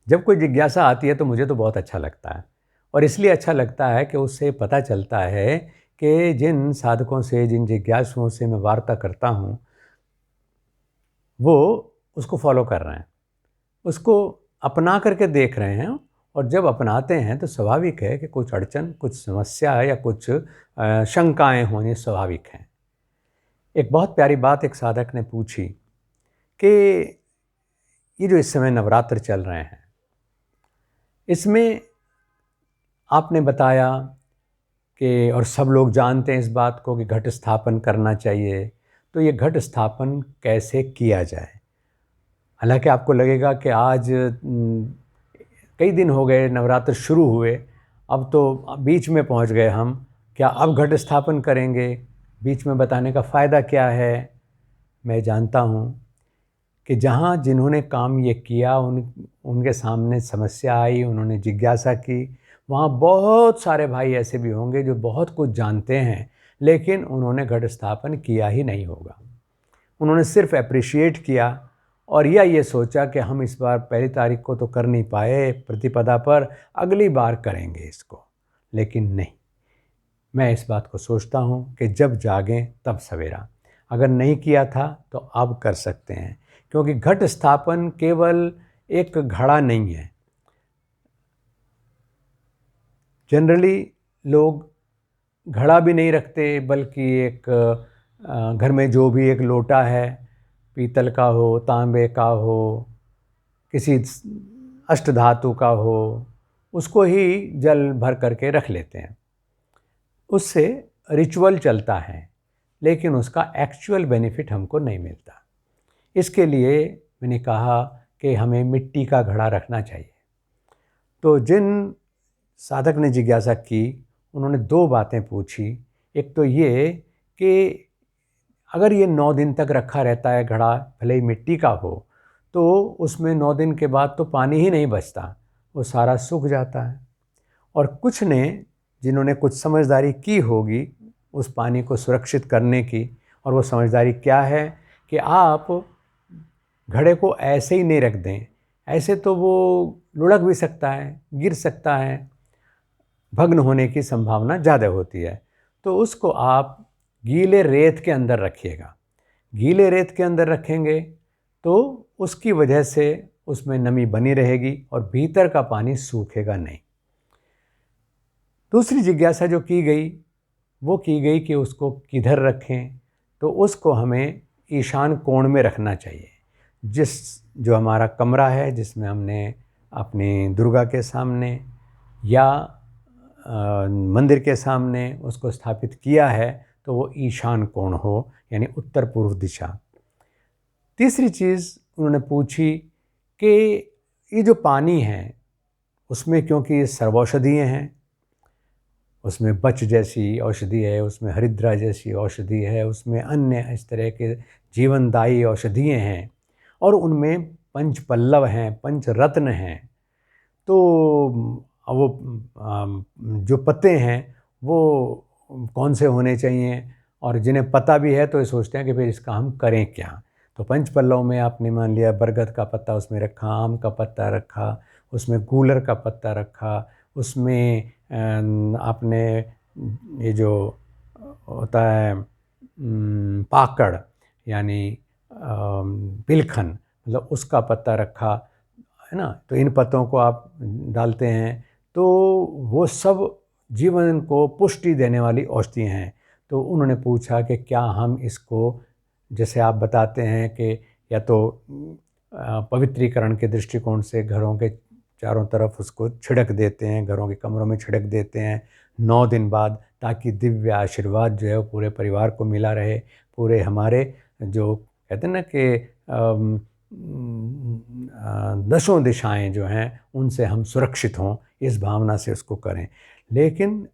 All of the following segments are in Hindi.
जब कोई जिज्ञासा आती है तो मुझे तो बहुत अच्छा लगता है, और इसलिए अच्छा लगता है कि उससे पता चलता है कि जिन साधकों से, जिन जिज्ञासुओं से मैं वार्ता करता हूँ, वो उसको फॉलो कर रहे हैं, उसको अपना करके देख रहे हैं। और जब अपनाते हैं तो स्वाभाविक है कि कुछ अड़चन, कुछ समस्या या कुछ शंकाएं होनी स्वाभाविक हैं। एक बहुत प्यारी बात एक साधक ने पूछी कि ये जो इस समय नवरात्र चल रहे हैं, इसमें आपने बताया कि, और सब लोग जानते हैं इस बात को, कि घट स्थापन करना चाहिए, तो ये घट स्थापन कैसे किया जाए? हालांकि आपको लगेगा कि आज कई दिन हो गए, नवरात्र शुरू हुए, अब तो बीच में पहुंच गए हम, क्या अब घट स्थापन करेंगे? बीच में बताने का फ़ायदा क्या है? मैं जानता हूँ कि जहाँ जिन्होंने काम ये किया, उनके सामने समस्या आई, उन्होंने जिज्ञासा की, वहाँ बहुत सारे भाई ऐसे भी होंगे जो बहुत कुछ जानते हैं, लेकिन उन्होंने घट स्थापन किया ही नहीं होगा। उन्होंने सिर्फ अप्रिशिएट किया, और या ये सोचा कि हम इस बार पहली तारीख को तो कर नहीं पाए प्रतिपदा पर, अगली बार करेंगे इसको। लेकिन नहीं, मैं इस बात को सोचता हूँ कि जब जागें तब सवेरा। अगर नहीं किया था तो अब कर सकते हैं, क्योंकि घट स्थापन केवल एक घड़ा नहीं है। जनरली लोग घड़ा भी नहीं रखते, बल्कि एक घर में जो भी एक लोटा है, पीतल का हो, तांबे का हो, किसी अष्टधातु का हो, उसको ही जल भर करके रख लेते हैं। उससे रिचुअल चलता है, लेकिन उसका एक्चुअल बेनिफिट हमको नहीं मिलता। इसके लिए मैंने कहा कि हमें मिट्टी का घड़ा रखना चाहिए। तो जिन साधक ने जिज्ञासा की, उन्होंने 2 बातें पूछी। एक तो ये कि अगर ये 9 दिन तक रखा रहता है घड़ा, भले ही मिट्टी का हो, तो उसमें 9 दिन के बाद तो पानी ही नहीं बचता, वो सारा सूख जाता है। और कुछ ने, जिन्होंने कुछ समझदारी की होगी उस पानी को सुरक्षित करने की, और वो समझदारी क्या है कि आप घड़े को ऐसे ही नहीं रख दें। ऐसे तो वो लुढ़क भी सकता है, गिर सकता है, भग्न होने की संभावना ज़्यादा होती है। तो उसको आप गीले रेत के अंदर रखिएगा। गीले रेत के अंदर रखेंगे तो उसकी वजह से उसमें नमी बनी रहेगी और भीतर का पानी सूखेगा नहीं। दूसरी जिज्ञासा जो की गई, वो की गई कि उसको किधर रखें। तो उसको हमें ईशान कोण में रखना चाहिए। जो हमारा कमरा है, जिसमें हमने अपनी दुर्गा के सामने या मंदिर के सामने उसको स्थापित किया है, तो वो ईशान कोण हो, यानी उत्तर पूर्व दिशा। तीसरी चीज़ उन्होंने पूछी कि ये जो पानी है, उसमें क्योंकि सर्वौषधीय हैं, उसमें बच जैसी औषधि है, उसमें हरिद्रा जैसी औषधि है, उसमें अन्य इस तरह के जीवनदायी औषधिएँ हैं, और उनमें पंच पल्लव हैं, पंच रत्न हैं। तो वो जो पत्ते हैं वो कौन से होने चाहिए, और जिन्हें पता भी है तो ये सोचते हैं कि फिर इसका हम करें क्या। तो पंच पल्लव में आपने मान लिया बरगद का पत्ता उसमें रखा, आम का पत्ता रखा, उसमें गूलर का पत्ता रखा, उसमें आपने ये जो होता है पाकड़, यानी बिलखन, मतलब उसका पत्ता रखा, है ना। तो इन पत्तों को आप डालते हैं तो वो सब जीवन को पुष्टि देने वाली औषधियाँ हैं। तो उन्होंने पूछा कि क्या हम इसको, जैसे आप बताते हैं कि या तो पवित्रीकरण के दृष्टिकोण से घरों के चारों तरफ उसको छिड़क देते हैं, घरों के कमरों में छिड़क देते हैं 9 दिन बाद, ताकि दिव्य आशीर्वाद जो है वो पूरे परिवार को मिला रहे, पूरे हमारे जो कहते हैं ना कि दसों दिशाएं जो हैं उनसे हम सुरक्षित हों, इस भावना से उसको करें। लेकिन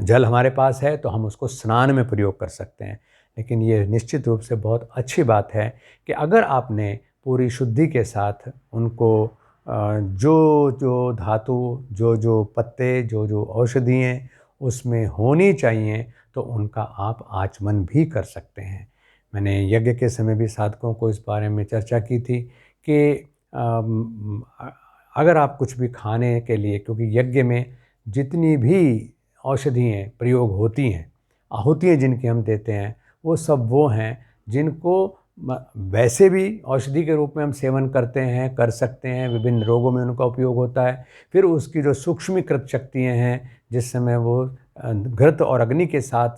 जल हमारे पास है तो हम उसको स्नान में प्रयोग कर सकते हैं। लेकिन ये निश्चित रूप से बहुत अच्छी बात है कि अगर आपने पूरी शुद्धि के साथ उनको जो जो धातु, जो जो पत्ते, जो जो औषधिएँ उसमें होनी चाहिए, तो उनका आप आचमन भी कर सकते हैं। मैंने यज्ञ के समय भी साधकों को इस बारे में चर्चा की थी कि अगर आप कुछ भी खाने के लिए, क्योंकि यज्ञ में जितनी भी औषधियाँ प्रयोग होती हैं, आहुतियाँ जिनकी हम देते हैं, वो सब वो हैं जिनको वैसे भी औषधि के रूप में हम सेवन करते हैं, कर सकते हैं, विभिन्न रोगों में उनका उपयोग होता है। फिर उसकी जो सूक्ष्मीकृत शक्तियाँ हैं, जिस समय वो घृत और अग्नि के साथ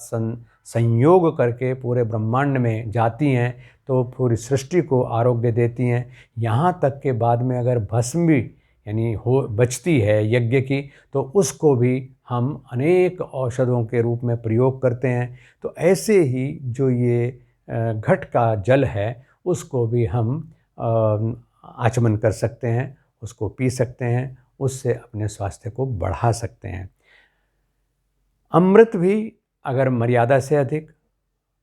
संयोग करके पूरे ब्रह्मांड में जाती हैं, तो पूरी सृष्टि को आरोग्य देती हैं। यहाँ तक के बाद में अगर भस्म भी यानी हो बचती है यज्ञ की, तो उसको भी हम अनेक औषधों के रूप में प्रयोग करते हैं। तो ऐसे ही जो ये घट का जल है, उसको भी हम आचमन कर सकते हैं, उसको पी सकते हैं, उससे अपने स्वास्थ्य को बढ़ा सकते हैं। अमृत भी अगर मर्यादा से अधिक,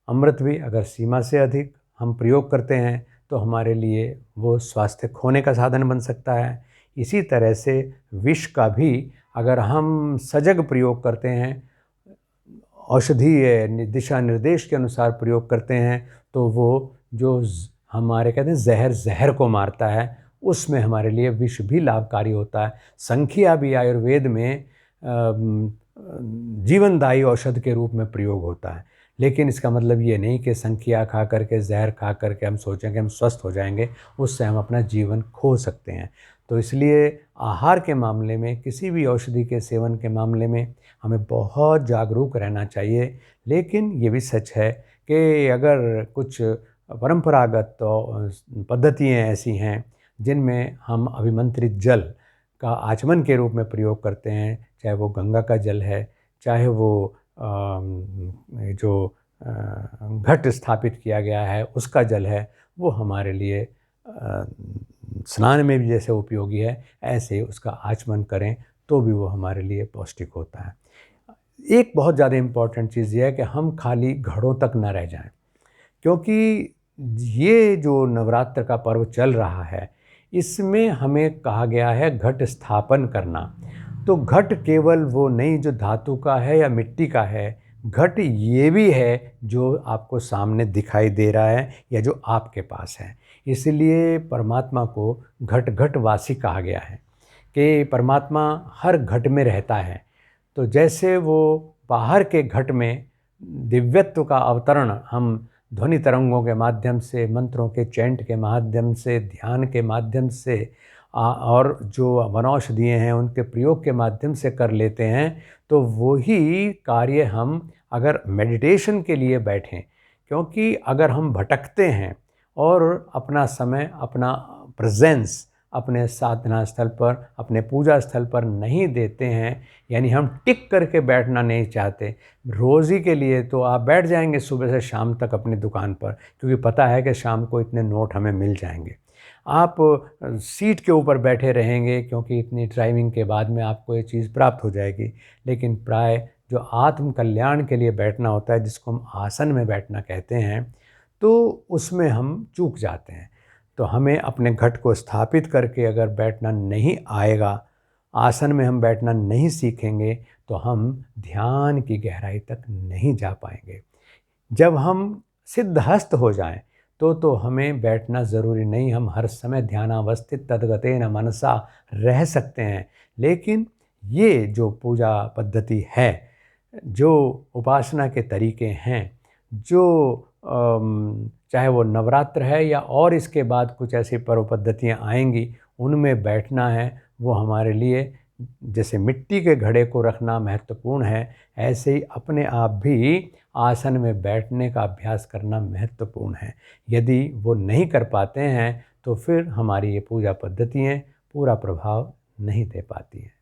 अमृत भी अगर सीमा से अधिक हम प्रयोग करते हैं, तो हमारे लिए वो स्वास्थ्य खोने का साधन बन सकता है। इसी तरह से विष का भी अगर हम सजग प्रयोग करते हैं, औषधीय दिशा निर्देश के अनुसार प्रयोग करते हैं, तो वो जो हमारे कहते हैं जहर को मारता है, उसमें हमारे लिए विष भी लाभकारी होता है। संखिया भी आयुर्वेद में जीवनदायी औषध के रूप में प्रयोग होता है। लेकिन इसका मतलब ये नहीं कि संखिया खा करके, जहर खा करके हम सोचें कि हम स्वस्थ हो जाएंगे, उससे हम अपना जीवन खो सकते हैं। तो इसलिए आहार के मामले में, किसी भी औषधि के सेवन के मामले में हमें बहुत जागरूक रहना चाहिए। लेकिन ये भी सच है कि अगर कुछ परंपरागत पद्धतियाँ ऐसी हैं जिनमें हम अभिमंत्रित जल का आचमन के रूप में प्रयोग करते हैं, चाहे वो गंगा का जल है, चाहे वो जो घट स्थापित किया गया है उसका जल है, वो हमारे लिए स्नान में भी जैसे उपयोगी है, ऐसे उसका आचमन करें तो भी वो हमारे लिए पौष्टिक होता है। एक बहुत ज़्यादा इम्पॉर्टेंट चीज़ ये है कि हम खाली घड़ों तक न रह जाएं, क्योंकि ये जो नवरात्र का पर्व चल रहा है, इसमें हमें कहा गया है घट स्थापन करना। तो घट केवल वो नहीं जो धातु का है या मिट्टी का है, घट ये भी है जो आपको सामने दिखाई दे रहा है या जो आपके पास है। इसलिए परमात्मा को घट घटवासी कहा गया है कि परमात्मा हर घट में रहता है। तो जैसे वो बाहर के घट में दिव्यत्व का अवतरण हम ध्वनि तरंगों के माध्यम से, मंत्रों के चैंट के माध्यम से, ध्यान के माध्यम से और जो वनौषधियाँ हैं उनके प्रयोग के माध्यम से कर लेते हैं, तो वही कार्य हम अगर मेडिटेशन के लिए बैठें, क्योंकि अगर हम भटकते हैं और अपना समय, अपना प्रेजेंस अपने साधना स्थल पर, अपने पूजा स्थल पर नहीं देते हैं, यानी हम टिक करके बैठना नहीं चाहते, रोज़ी के लिए तो आप बैठ जाएंगे सुबह से शाम तक अपनी दुकान पर, क्योंकि पता है कि शाम को इतने नोट हमें मिल जाएंगे। आप सीट के ऊपर बैठे रहेंगे क्योंकि इतनी ड्राइविंग के बाद में आपको ये चीज़ प्राप्त हो जाएगी। लेकिन प्राय जो आत्म कल्याण के लिए बैठना होता है, जिसको हम आसन में बैठना कहते हैं, तो उसमें हम चूक जाते हैं। तो हमें अपने घट को स्थापित करके अगर बैठना नहीं आएगा, आसन में हम बैठना नहीं सीखेंगे, तो हम ध्यान की गहराई तक नहीं जा पाएंगे। जब हम सिद्धहस्त हो जाएं, तो हमें बैठना ज़रूरी नहीं, हम हर समय ध्यानावस्थित तद्गतेन मनसा रह सकते हैं। लेकिन ये जो पूजा पद्धति है, जो उपासना के तरीके हैं, जो चाहे वो नवरात्र है या और इसके बाद कुछ ऐसी पर्व पद्धतियाँ आएंगी, उनमें बैठना है, वो हमारे लिए जैसे मिट्टी के घड़े को रखना महत्वपूर्ण है, ऐसे ही अपने आप भी आसन में बैठने का अभ्यास करना महत्वपूर्ण है। यदि वो नहीं कर पाते हैं, तो फिर हमारी ये पूजा पद्धतियाँ पूरा प्रभाव नहीं दे पाती हैं।